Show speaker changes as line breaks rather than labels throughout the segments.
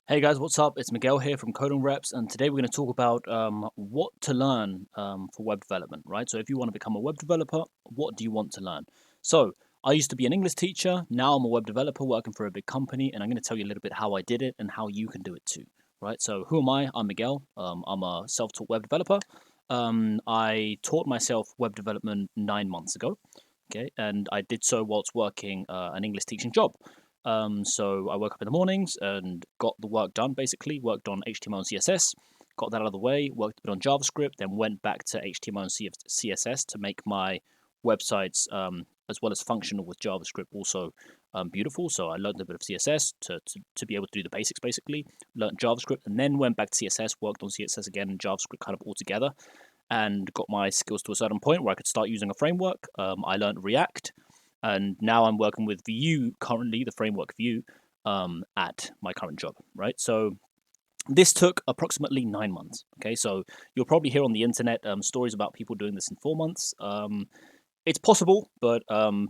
Hey guys, what's up? It's Miguel here from Coding Reps, and today we're going to talk about what to learn for web development, right? So, if you want to become a web developer, what do you want to learn? So, I used to be an English teacher. Now I'm a web developer working for a big company, and I'm going to tell you a little bit how I did it and how you can do it too, right? So, who am I? I'm Miguel. I'm a self-taught web developer. I taught myself web development 9 months ago, okay, and I did so whilst working an English teaching job. So I woke up in the mornings and got the work done, basically, worked on HTML and CSS, got that out of the way, worked a bit on JavaScript, then went back to HTML and CSS to make my websites, as well as functional with JavaScript, also beautiful. So I learned a bit of CSS to be able to do the basics, basically, learned JavaScript, and then went back to CSS, worked on CSS again and JavaScript kind of all together, and got my skills to a certain point where I could start using a framework. I learned React, and now I'm working with Vue currently, the framework Vue, at my current job, right? So this took approximately 9 months. Okay, so you'll probably hear on the internet stories about people doing this in 4 months. It's possible, but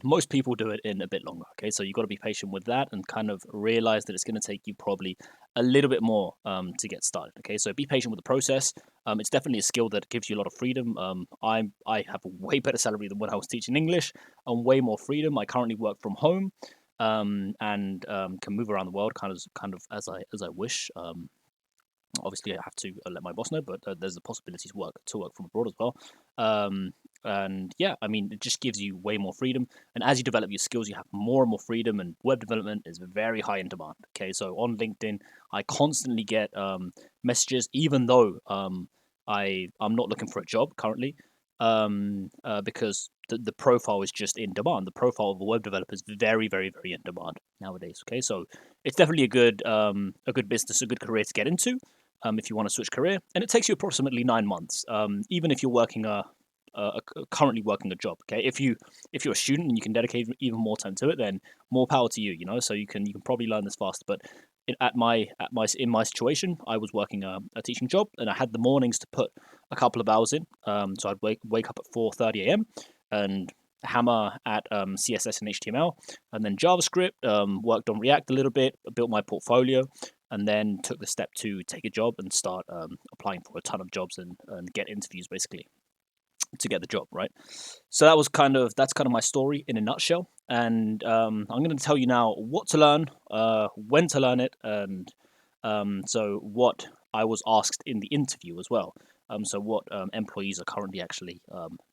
most people do it in a bit longer. Okay, so you've got to be patient with that and kind of realize that it's going to take you probably a little bit more to get started. Okay, so be patient with the process. It's definitely a skill that gives you a lot of freedom. I have a way better salary than when I was teaching English and way more freedom. I currently work from home and can move around the world kind of as I wish. Obviously, I have to let my boss know, but there's the possibility to work from abroad as well. And yeah, I mean, it just gives you way more freedom. And as you develop your skills, you have more and more freedom. And web development is very high in demand. Okay, so on LinkedIn, I constantly get messages, even though I'm not looking for a job currently, because the profile is just in demand. The profile of a web developer is very, very, very in demand nowadays. Okay, so it's definitely a good business, a good career to get into if you want to switch career, and it takes you approximately 9 months, even if you're working currently working a job. Okay, if you're a student and you can dedicate even more time to it, then more power to you. You know, so you can probably learn this fast. But in my situation, I was working a teaching job, and I had the mornings to put a couple of hours in. So I'd wake up at 4:30 a.m. and hammer at CSS and HTML, and then JavaScript. Worked on React a little bit, built my portfolio, and then took the step to take a job and start applying for a ton of jobs and get interviews basically to get the job, right? So that's kind of my story in a nutshell. And I'm going to tell you now what to learn, when to learn it, and so what I was asked in the interview as well. So what employees are currently actually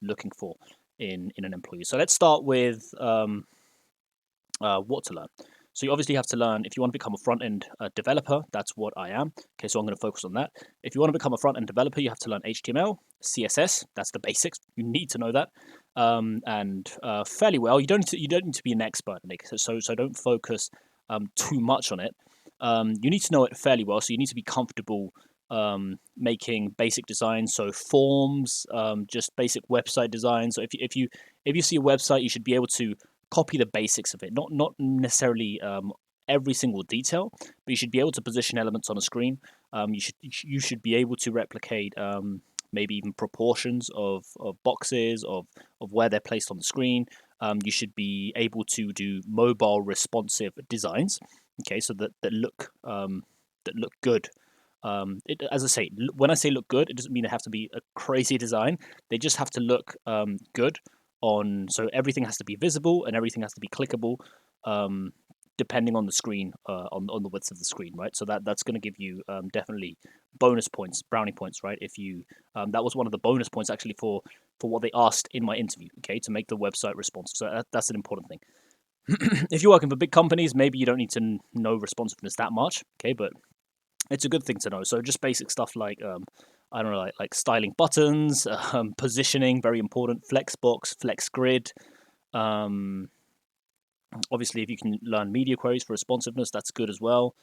looking for in an employee. So let's start with what to learn. So you obviously have to learn if you want to become a front end developer. That's what I am. Okay, so I'm going to focus on that. If you want to become a front end developer, you have to learn HTML, CSS. That's the basics. You need to know that, and fairly well. You don't need to be an expert in it. So don't focus too much on it. You need to know it fairly well. So you need to be comfortable making basic designs. So forms, just basic website design. So if you see a website, you should be able to copy the basics of it, not necessarily every single detail, but you should be able to position elements on a screen. You should be able to replicate maybe even proportions of boxes of where they're placed on the screen. You should be able to do mobile responsive designs. Okay, so that look good. As I say, when I say look good, it doesn't mean they have to be a crazy design. They just have to look good on. So everything has to be visible and everything has to be clickable, depending on the screen, on the width of the screen, right? So that's going to give you definitely bonus points, brownie points, right? If you that was one of the bonus points actually for what they asked in my interview. Okay, to make the website responsive. So that's an important thing. If you're working for big companies, maybe you don't need to know responsiveness that much. Okay, but it's a good thing to know. So just basic stuff like I don't know, like styling buttons, positioning, very important. Flexbox, flex grid. Um, Obviously, if you can learn media queries for responsiveness, that's good as well.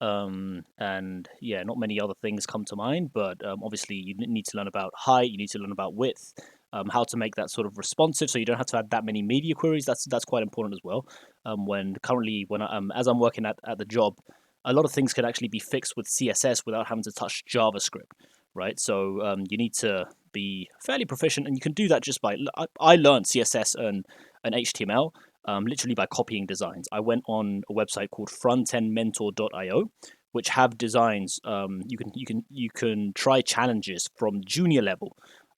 And yeah, not many other things come to mind, but obviously you need to learn about height, you need to learn about width, how to make that sort of responsive, so you don't have to add that many media queries. That's quite important as well. As I'm working at the job, a lot of things can actually be fixed with CSS without having to touch JavaScript, right? So you need to be fairly proficient, and you can do that just by. I learned CSS and HTML literally by copying designs. I went on a website called frontendmentor.io, which have designs. You can try challenges from junior level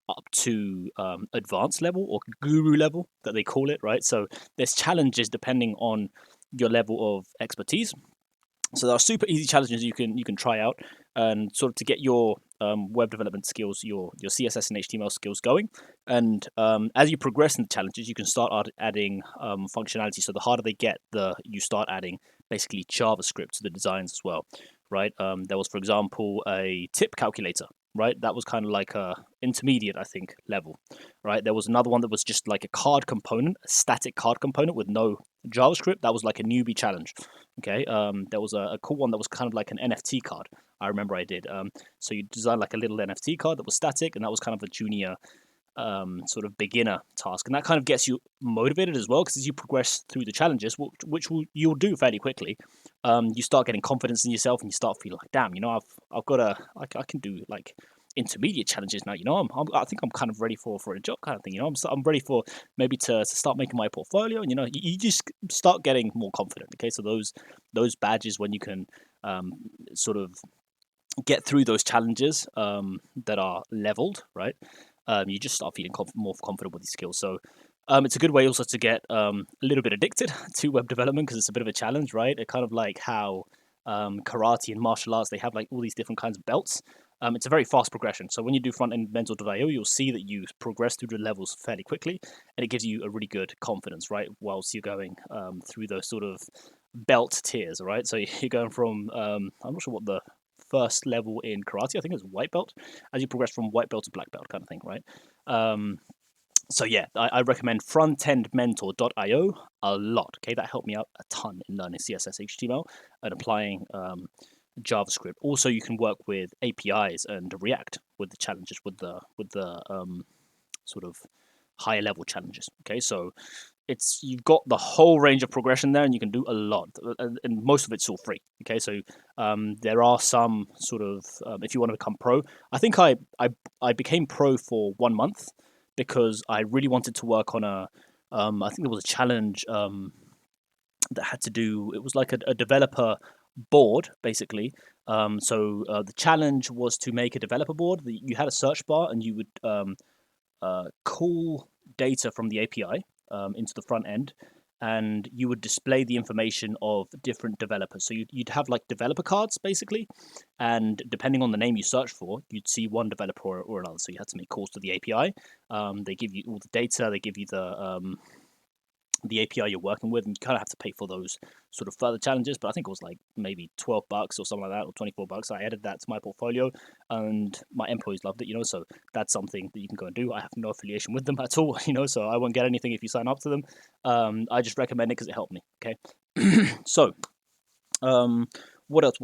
up to advanced level or guru level that they call it, right? So there's challenges depending on your level of expertise. So there are super easy challenges you can try out and sort of to get your web development skills, your CSS and HTML skills going. And as you progress in the challenges, you can start adding functionality. So the harder they get, you start adding basically JavaScript to the designs as well, right? There was, for example, a tip calculator, right? That was kind of like a intermediate, I think, level, right? There was another one that was just like a card component, a static card component with no JavaScript. That was like a newbie challenge. Okay, there was a cool one that was kind of like an NFT card. I remember I did. So you designed like a little NFT card that was static, and that was kind of a junior sort of beginner task, and that kind of gets you motivated as well because as you progress through the challenges, you'll do fairly quickly, you start getting confidence in yourself, and you start feeling like, damn, I've got I can do like intermediate challenges now. I think I'm kind of ready for a job kind of thing. I'm ready for maybe to start making my portfolio, and you just start getting more confident. Okay, so those badges when you can sort of get through those challenges that are leveled, right? You just start feeling more confident with these skills. So it's a good way also to get a little bit addicted to web development because it's a bit of a challenge, right? It kind of like how karate and martial arts, they have like all these different kinds of belts. It's a very fast progression. So when you do front-end mentor.io, you'll see that you progress through the levels fairly quickly, and it gives you a really good confidence, right? Whilst you're going through those sort of belt tiers, right? So you're going from, I'm not sure what the first level in karate, I think it's white belt, as you progress from white belt to black belt kind of thing, right? So yeah, I recommend frontendmentor.io a lot. Okay, that helped me out a ton in learning CSS, HTML, and applying JavaScript. Also, you can work with APIs and React with the challenges, with the sort of higher level challenges. Okay, so you've got the whole range of progression there, and you can do a lot, and most of it's all free. Okay, so there are some sort of if you want to become pro, I think I became pro for 1 month because I really wanted to work on I think there was a challenge that had to do, it was like a developer board basically. The challenge was to make a developer board. You had a search bar, and you would call data from the API into the front end, and you would display the information of different developers. So you'd have like developer cards basically, and depending on the name you search for, you'd see one developer or another. So you had to make calls to the API. They give you all the data. They give you the API you're working with, and you kind of have to pay for those sort of further challenges. But I think it was like maybe $12 or something like that, or $24. I added that to my portfolio, and my employees loved it. So that's something that you can go and do. I have no affiliation with them at all. So I won't get anything if you sign up to them. I just recommend it because it helped me. Okay, so what else?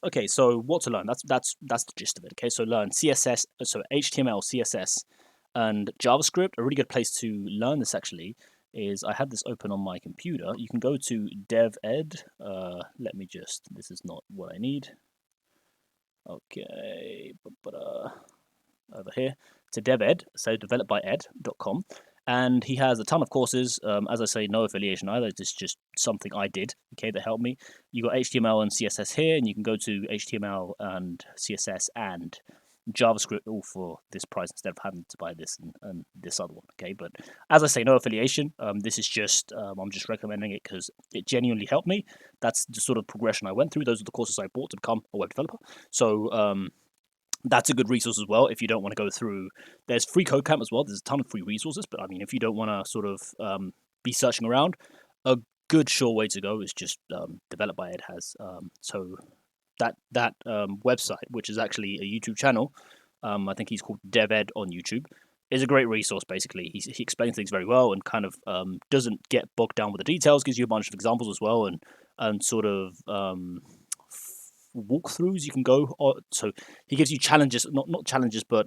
Okay, so what to learn? That's the gist of it. Okay, so learn CSS, so HTML, CSS, and JavaScript. A really good place to learn this actually is, I had this open on my computer. You can go to DevEd. This is not what I need. Okay, over here to DevEd, so developedbyed.com. And he has a ton of courses. As I say, no affiliation either. It's just something I did, okay, that helped me. You got HTML and CSS here, and you can go to HTML and CSS and JavaScript all for this price instead of having to buy this and this other one. Okay, but as I say, no affiliation. This is just I'm just recommending it because it genuinely helped me. That's the sort of progression I went through. Those are the courses I bought to become a web developer. So that's a good resource as well if you don't want to go through. There's free code camp as well. There's a ton of free resources, but I mean, if you don't want to sort of be searching around, a good sure way to go is just Developed by Ed has so that website, which is actually a YouTube channel, I think he's called DevEd on YouTube, is a great resource. Basically, he explains things very well and kind of doesn't get bogged down with the details. Gives you a bunch of examples as well, and sort of walkthroughs you can go. So he gives you challenges, not challenges, but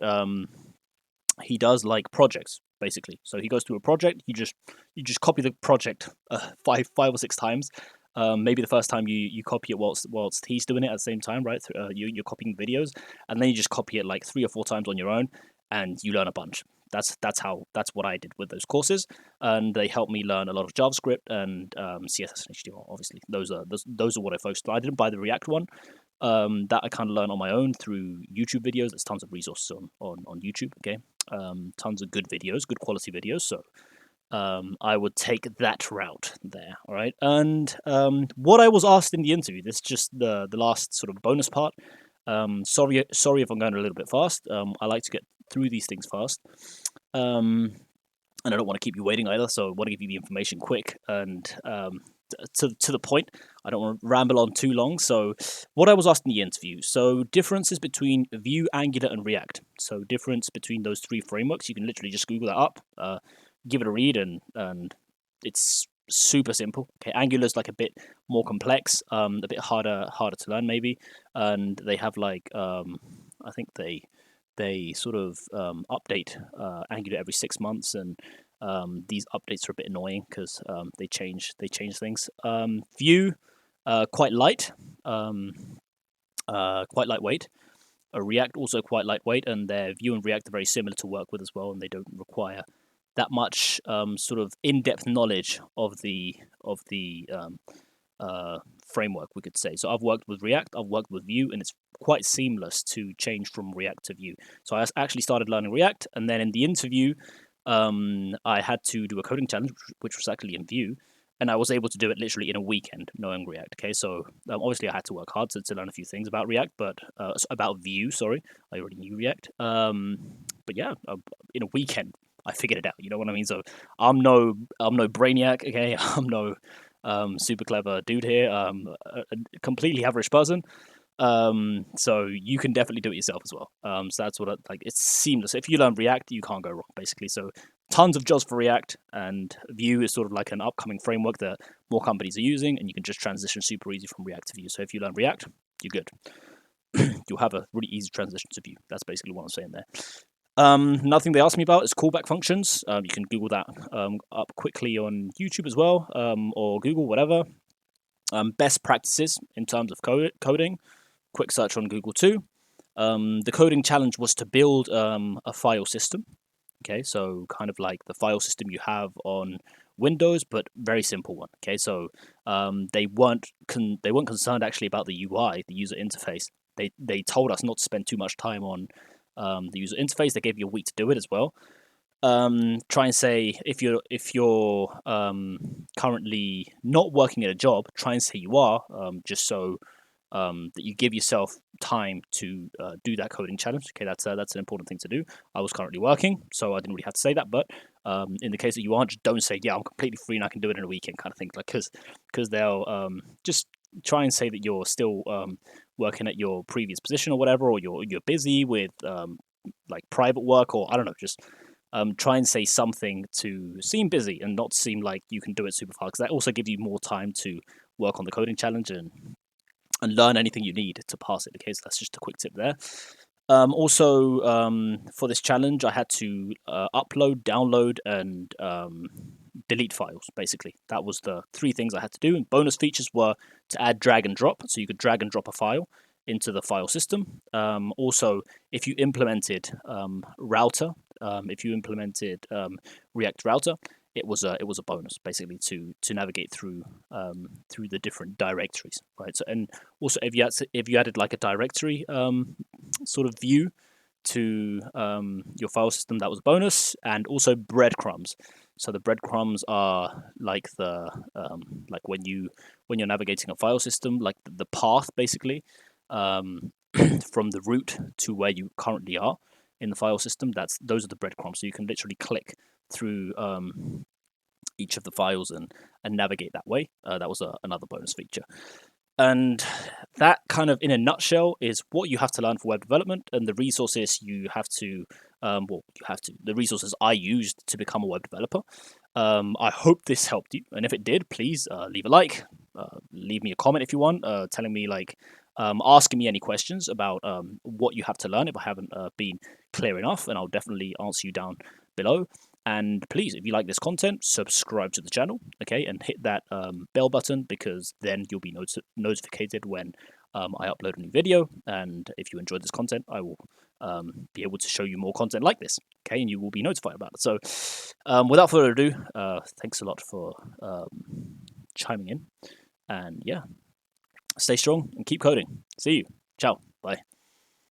he does like projects basically. So he goes through a project. You just copy the project five or six times. Maybe the first time you copy it whilst he's doing it at the same time, right? You're copying videos, and then you just copy it like 3 or 4 times on your own, and you learn a bunch. That's what I did with those courses, and they helped me learn a lot of JavaScript and CSS and HTML. Obviously, those are what I focused on. I didn't buy the React one. that I kind of learned on my own through YouTube videos. There's tons of resources on YouTube. Okay, tons of good videos, good quality videos. So I would take that route there. All right, and what I was asked in the interview. This is just the last sort of bonus part. Sorry if I'm going a little bit fast. I like to get through these things fast. And I don't want to keep you waiting either, so I want to give you the information quick and to the point. I don't want to ramble on too long. So, what I was asked in the interview. So, differences between Vue, Angular, and React. So, difference between those three frameworks. You can literally just Google that up, give it a read, and it's super simple. Okay, Angular is like a bit more complex, a bit harder to learn maybe, and they have like I think they sort of update Angular every 6 months, and these updates are a bit annoying because they change things. Vue, quite light, quite lightweight. React also quite lightweight, and their Vue and React are very similar to work with as well, and they don't require that much sort of in-depth knowledge of the framework, we could say. So I've worked with React, I've worked with Vue, and it's quite seamless to change from React to Vue. So I actually started learning React, and then in the interview, I had to do a coding challenge, which was actually in Vue, and I was able to do it literally in a weekend, knowing React. Okay, so obviously I had to work hard to learn a few things about React, but about Vue. Sorry, I already knew React. But yeah, in a weekend I figured it out. You know what I mean? So I'm no brainiac. Okay, I'm no super clever dude here. A completely average person. So you can definitely do it yourself as well. So that's what like. It's seamless. If you learn React, you can't go wrong, basically. So tons of jobs for React, and Vue is sort of like an upcoming framework that more companies are using, and you can just transition super easy from React to Vue. So if you learn React, you're good. You'll have a really easy transition to Vue. That's basically what I'm saying there. Nothing they asked me about is callback functions. You can Google that up quickly on YouTube as well, or Google, whatever. Best practices in terms of coding. Quick search on Google too. The coding challenge was to build a file system. Okay, so kind of like the file system you have on Windows, but very simple one. Okay, so they weren't concerned actually about the UI, the user interface. They told us not to spend too much time on the user interface. They gave you a week to do it as well. Try and say if you're currently not working at a job, try and say you are, just so that you give yourself time to do that coding challenge. Okay, that's an important thing to do. I was currently working, so I didn't really have to say that. But in the case that you aren't, just don't say, "Yeah, I'm completely free and I can do it in a weekend," kind of thing. Like, because they'll just try and say that you're still working at your previous position or whatever, or you're busy with like private work, or I don't know, just try and say something to seem busy and not seem like you can do it super fast, because that also gives you more time to work on the coding challenge and learn anything you need to pass it. Okay, so that's just a quick tip there. Also, for this challenge, I had to upload, download, and delete files, basically. That was the three things I had to do. And bonus features were to add drag and drop, so you could drag and drop a file into the file system. Also, if you implemented router, if you implemented React router, it was a bonus, basically, to navigate through the different directories, right? So, and also if you added like a directory sort of view to your file system, that was a bonus. And also breadcrumbs. So the breadcrumbs are like the like when you're navigating a file system, like the path, basically, from the root to where you currently are in the file system. Those are the breadcrumbs. So you can literally click through each of the files and navigate that way. That was another bonus feature. And that kind of, in a nutshell, is what you have to learn for web development, and the resources you have to, the resources I used to become a web developer. I hope this helped you, and if it did, please leave a like, leave me a comment if you want, telling me like, asking me any questions about what you have to learn if I haven't been clear enough, and I'll definitely answer you down below. And please, if you like this content, subscribe to the channel, okay, and hit that bell button, because then you'll be notified when I upload a new video. And if you enjoyed this content, I will be able to show you more content like this, okay, and you will be notified about it. So without further ado, thanks a lot for chiming in, and yeah, Stay strong and keep coding. See you. Ciao. Bye.